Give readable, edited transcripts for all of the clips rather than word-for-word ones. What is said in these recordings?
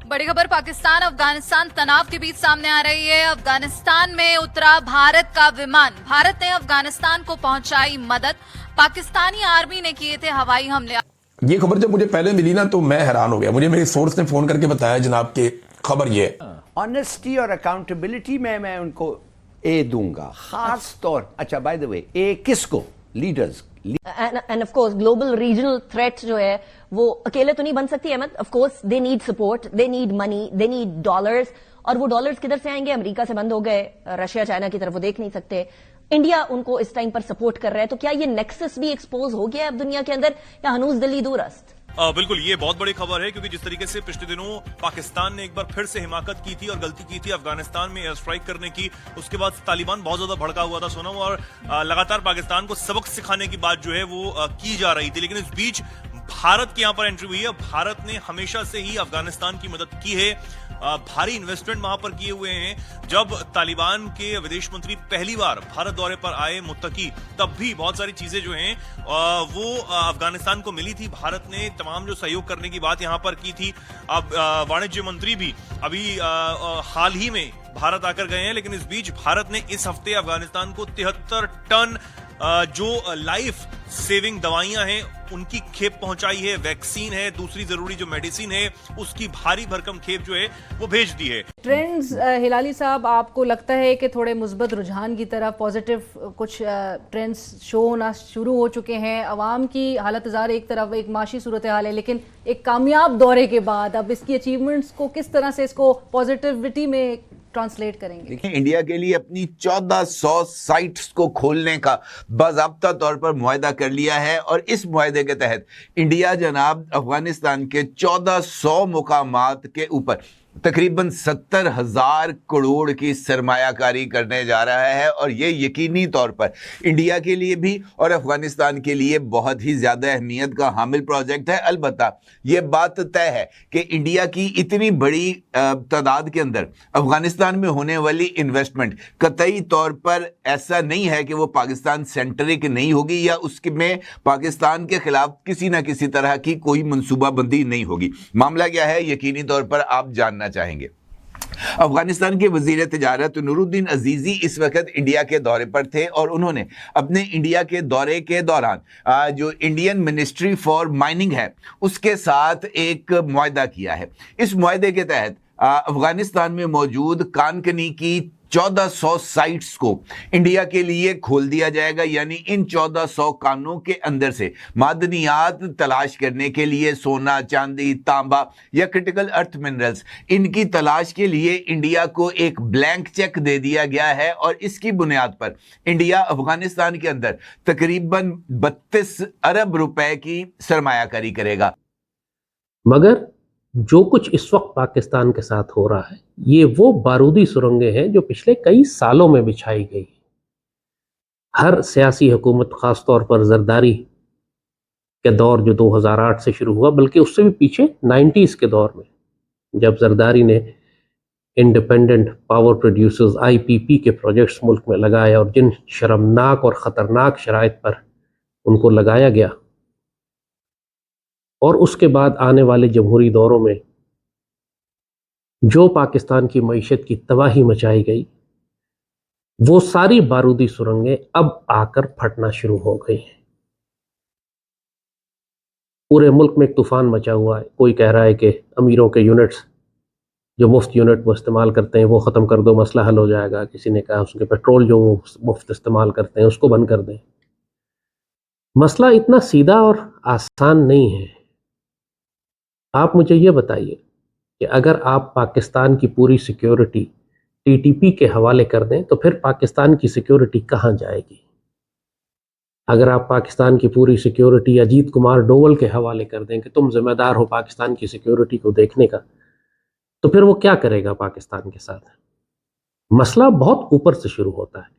बड़ी खबर पाकिस्तान अफगानिस्तान तनाव के बीच सामने आ रही है। अफगानिस्तान में उतरा भारत का विमान। भारत ने अफगानिस्तान को पहुंचाई मदद। पाकिस्तानी आर्मी ने किए थे हवाई हमले। ये खबर जब मुझे पहले मिली ना तो मैं हैरान हो गया। मुझे मेरे सोर्स ने फोन करके बताया जनाब के खबर ये है। ऑनेस्टी और अकाउंटेबिलिटी में मैं उनको ए दूंगा, खास तौर। अच्छा, बाय द वे, ए किसको? Leaders. And of course global regional threat जो है वो अकेले तो नहीं बन सकती Ahmad. Of course they need support, they need money, they need dollars. और वो डॉलर्स किधर से आएंगे? अमेरिका से बंद हो गए, रशिया चाइना की तरफ वो देख नहीं सकते। इंडिया उनको इस टाइम पर सपोर्ट कर रहा है। तो क्या ये नेक्सस भी एक्सपोज हो गया है अब दुनिया के अंदर, या हनूज दिल्ली दूरस्त? बिल्कुल, ये बहुत बड़ी खबर है क्योंकि जिस तरीके से पिछले दिनों पाकिस्तान ने एक बार फिर से हिमाकत की थी और गलती की थी अफगानिस्तान में एयर स्ट्राइक करने की, उसके बाद तालिबान बहुत ज्यादा भड़का हुआ था सोनम, और लगातार पाकिस्तान को सबक सिखाने की बात जो है वो की जा रही थी। लेकिन इस बीच भारत की यहां पर एंट्री हुई है। भारत ने हमेशा से ही अफगानिस्तान की मदद की है, भारी इन्वेस्टमेंट वहां पर किए हुए हैं। जब तालिबान के विदेश मंत्री पहली बार भारत दौरे पर आए मुत्तकी, तब भी बहुत सारी चीजें जो हैं वो अफगानिस्तान को मिली थी। भारत ने तमाम जो सहयोग करने की बात यहां पर की थी। अब वाणिज्य मंत्री भी अभी हाल ही में भारत आकर गए हैं। लेकिन इस बीच भारत ने इस हफ्ते अफगानिस्तान को 73 टन जो लाइफ सेविंग दवाइयां हैं उनकी खेप पहुंचाई है। वैक्सीन है, दूसरी जरूरी जो मेडिसिन है उसकी भारी भरकम खेप जो है वो भेज दी है। ट्रेंड्स हिलाली साहब, आपको लगता है कि थोड़े मुस्बत रुझान की तरफ पॉजिटिव कुछ ट्रेंड्स शो होना शुरू हो चुके हैं? अवाम की हालत ज़ार एक तरफ, एक माशी सूरत हाल है, लेकिन एक कामयाब दौरे के बाद अब इसकी अचीवमेंट्स को किस तरह से इसको पॉजिटिविटी में ट्रांसलेट करेंगे? देखिए, इंडिया के लिए अपनी 1400 साइट्स को खोलने का बाज़ाब्ता तौर पर मुआहदा कर लिया है और इस मुआहदे के तहत इंडिया जनाब अफगानिस्तान के 1400 मुकामात के ऊपर तकरीबन 70,000 करोड़ की सरमायाकारी करने जा रहा है। और ये यकीनी तौर पर इंडिया के लिए भी और अफगानिस्तान के लिए बहुत ही ज़्यादा अहमियत का हामिल प्रोजेक्ट है। अलबत्ता ये बात तय है कि इंडिया की इतनी बड़ी तादाद के अंदर अफगानिस्तान में होने वाली इन्वेस्टमेंट कतई तौर पर ऐसा नहीं है कि वो पाकिस्तान सेंट्रिक नहीं होगी या उसमें पाकिस्तान के खिलाफ किसी ना किसी तरह की कोई मनसूबाबंदी नहीं होगी। मामला क्या है, यकीनी तौर पर आप जानना चाहेंगे। अफगानिस्तान के वजीर तिजारत नूरुद्दीन अजीजी इस वक्त इंडिया के दौरे पर थे और उन्होंने अपने इंडिया के दौरे के दौरान जो इंडियन मिनिस्ट्री फॉर माइनिंग है उसके साथ एक मुआहदा किया है। इस मुआहदे के तहत अफगानिस्तान में मौजूद कानकनी की 1400 साइट्स को इंडिया के लिए खोल दिया जाएगा। यानी इन 1400 कानों के अंदर से मादनियात तलाश करने के लिए सोना, चांदी, तांबा या क्रिटिकल अर्थ मिनरल्स, इनकी तलाश के लिए इंडिया को एक ब्लैंक चेक दे दिया गया है और इसकी बुनियाद पर इंडिया अफगानिस्तान के अंदर तकरीबन 32 अरब रुपए की सरमायाकारी करेगा। मगर जो कुछ इस वक्त पाकिस्तान के साथ हो रहा है ये वो बारूदी सुरंगें हैं जो पिछले कई सालों में बिछाई गई। हर सियासी हुकूमत, खास तौर पर जरदारी के दौर जो 2008 से शुरू हुआ, बल्कि उससे भी पीछे 90s के दौर में, जब जरदारी ने इंडिपेंडेंट पावर प्रोड्यूसर्स IPP के प्रोजेक्ट्स मुल्क में लगाए और जिन शर्मनाक और ख़तरनाक शराइत पर उनको लगाया गया, और उसके बाद आने वाले जमहूरी दौरों में जो पाकिस्तान की मईशत की तबाही मचाई गई, वो सारी बारूदी सुरंगें अब आकर फटना शुरू हो गई हैं। पूरे मुल्क में एक तूफान मचा हुआ है। कोई कह रहा है कि अमीरों के यूनिट्स, जो मुफ्त यूनिट वो इस्तेमाल करते हैं, वो ख़त्म कर दो, मसला हल हो जाएगा। किसी ने कहा उसके पेट्रोल जो वो मुफ्त इस्तेमाल करते हैं उसको बंद कर दें। मसला इतना सीधा और आसान नहीं है। आप मुझे ये बताइए कि अगर आप पाकिस्तान की पूरी सिक्योरिटी TTP के हवाले कर दें तो फिर पाकिस्तान की सिक्योरिटी कहाँ जाएगी? अगर आप पाकिस्तान की पूरी सिक्योरिटी अजीत कुमार डोवल के हवाले कर दें कि तुम जिम्मेदार हो पाकिस्तान की सिक्योरिटी को देखने का, तो फिर वो क्या करेगा पाकिस्तान के साथ? मसला बहुत ऊपर से शुरू होता है।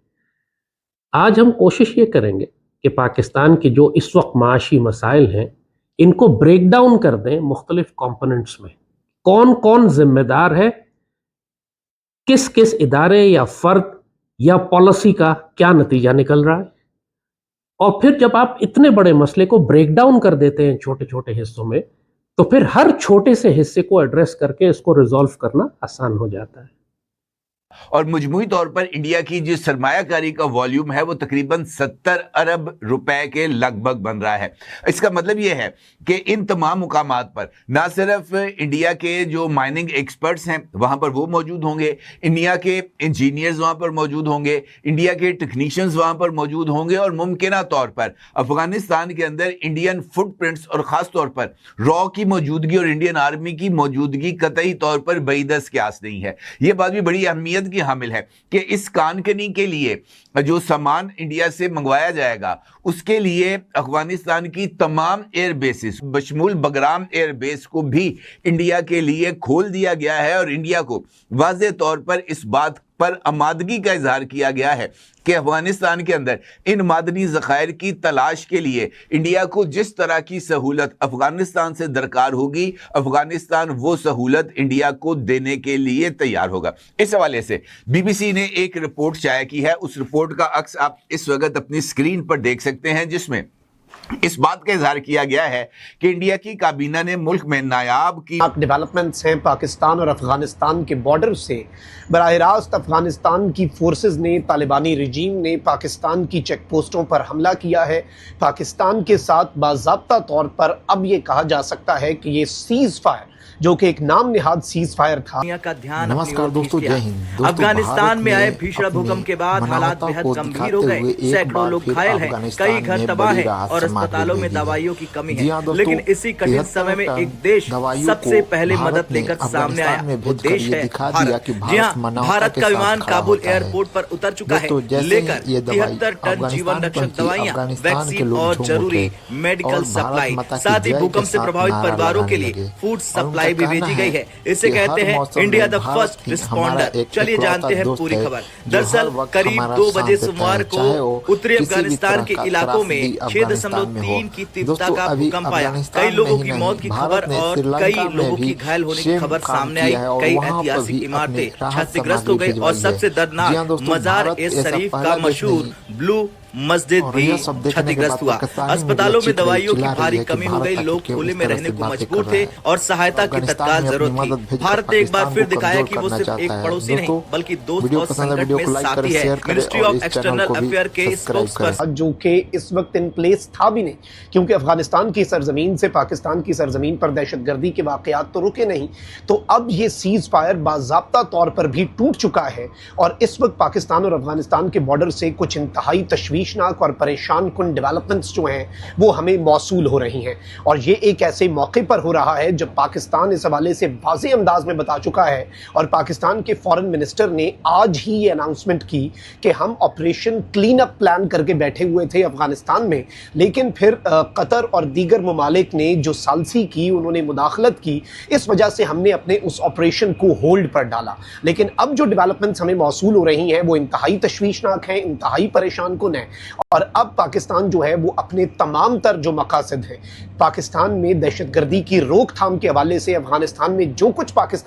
आज हम कोशिश ये करेंगे कि पाकिस्तान के जो इस वक्त माशी मसाइल हैं इनको ब्रेक डाउन कर दें मुख्तलिफ कंपोनेंट्स में। कौन कौन जिम्मेदार है, किस किस इदारे या फर्द या पॉलिसी का क्या नतीजा निकल रहा है, और फिर जब आप इतने बड़े मसले को ब्रेक डाउन कर देते हैं छोटे छोटे हिस्सों में, तो फिर हर छोटे से हिस्से को एड्रेस करके इसको रिजॉल्व करना आसान हो जाता है। और मजमूई तौर पर इंडिया की जो सरमायाकारी का वॉल्यूम है वो तकरीबन 70 अरब रुपए के लगभग बन रहा है। इसका मतलब यह है कि इन तमाम मुकामात पर ना सिर्फ इंडिया के जो माइनिंग एक्सपर्ट्स हैं वहां पर वो मौजूद होंगे, इंडिया के इंजीनियर्स वहां पर मौजूद होंगे, इंडिया के टेक्नीशियंस वहां पर मौजूद होंगे और मुमकिना तौर पर अफगानिस्तान के अंदर इंडियन फुटप्रिंट्स और खास तौर पर रॉ की मौजूदगी और इंडियन आर्मी की मौजूदगी कतई तौर पर बईदस के आस नहीं है। यह बात भी बड़ी अहमियत की हामिल है कि इस कानकनी के लिए जो सामान इंडिया से मंगवाया जाएगा उसके लिए अफगानिस्तान की तमाम एयर बेसिस बशमूल बगराम एयर बेस को भी इंडिया के लिए खोल दिया गया है और इंडिया को वाज़ेह तौर पर इस बात पर आमादगी का इजहार किया गया है कि अफगानिस्तान के अंदर इन मादनी ज़खायर की तलाश के लिए इंडिया को जिस तरह की सहूलत अफगानिस्तान से दरकार होगी अफगानिस्तान वो सहूलत इंडिया को देने के लिए तैयार होगा। इस हवाले से बीबीसी ने एक रिपोर्ट शाया की है, उस रिपोर्ट का अक्स आप इस वक्त अपनी स्क्रीन पर देख सकते हैं, जिसमें इस बात का इजहार किया गया है कि इंडिया की काबीना ने मुल्क में नायाब की डेवलपमेंट्स हैं पाकिस्तान और अफगानिस्तान के बॉर्डर से बराह रास्त अफगानिस्तान की फोर्सेस ने, तालिबानी रजीम ने पाकिस्तान की चेक पोस्टों पर हमला किया है। पाकिस्तान के साथ बाज़ाब्ता तौर पर अब ये कहा जा सकता है कि ये सीज फायर जो कि एक नाम निहाद सीज फायर था। का ध्यान नमस्कार दोस्तों, जय हिंद। अफगानिस्तान में आए भीषण भूकंप के बाद हालात बेहद गंभीर हो गए। सैकड़ों लोग घायल हैं, कई घर तबाह हैं और अस्पतालों में दवाइयों की कमी है। लेकिन इसी कठिन समय में एक देश सबसे पहले मदद लेकर सामने आया। वो देश है भारत। जी हाँ, भारत का विमान काबुल एयरपोर्ट पर उतर चुका है, लेकर 73 टन जीवन रक्षक दवाइयाँ, वैक्सीन और जरूरी मेडिकल सप्लाई, साथ ही भूकंप से प्रभावित परिवारों के लिए फूड सप्लाई भी भेजी गई है। इसे कहते हैं इंडिया द फर्स्ट रिस्पॉन्डर। चलिए जानते हैं पूरी खबर। दरअसल करीब 2 बजे सोमवार को उत्तरी अफगानिस्तान के इलाकों में 6.3 की तीव्रता का भूकंप आया। कई लोगों की मौत की खबर और कई लोगों की घायल होने की खबर सामने आई। कई ऐतिहासिक इमारतें क्षतिग्रस्त हो गई और सबसे दर्दनाक मजार ए शरीफ का मशहूर ब्लू मस्जिद भी क्षतिग्रस्त हुआ। अस्पतालों में दवाइयों की भारी कमी हो गई, लोग खुले में रहने को मजबूर थे और सहायता की तत्काल जरूरत थी। भारत ने एक बार फिर दिखाया कि वो सिर्फ एक पड़ोसी नहीं बल्कि दोस्त और संकट में साथी है। मिनिस्ट्री ऑफ एक्सटर्नल अफेयर के स्पोक्सपर्सन, जो कि इस वक्त इन प्लेस था भी नहीं, क्योंकि अफगानिस्तान की सरजमीन से पाकिस्तान की सरजमीन पर दहशतगर्दी के वाकयात तो रुके नहीं, तो अब ये सीज फायर बाज़ाब्ता तौर पर भी टूट चुका है और इस वक्त पाकिस्तान और अफगानिस्तान के बॉर्डर से कुछ इंतहाई तशवीशनाक और परेशान कुन डेवलपमेंट्स जो हैं वो हमें मौसूल हो रही हैं। और ये एक ऐसे मौके पर हो रहा है जब पाकिस्तान इस हवाले से वाज़ेह अंदाज में बता चुका है और पाकिस्तान के फॉरेन मिनिस्टर ने आज ही ये अनाउंसमेंट की कि हम ऑपरेशन क्लीन अप प्लान करके बैठे हुए थे अफगानिस्तान में, लेकिन फिर कतर और दीगर ममालिक ने जो सालसी की, उन्होंने मुदाखलत की, इस वजह से हमने अपने उस ऑपरेशन को होल्ड पर डाला। लेकिन अब जो डेवलपमेंट्स हमें मौसूल हो रही हैं वो इंतहाई तशवीशनाक हैं, इंतहाई परेशान कुन है। और अब पाकिस्तान जो है वो अपने तमाम तर जो मकासद हैं पाकिस्तान में दहशतगर्दी की रोकथाम के हवाले से, अफगानिस्तान में जो कुछ पाकिस्तान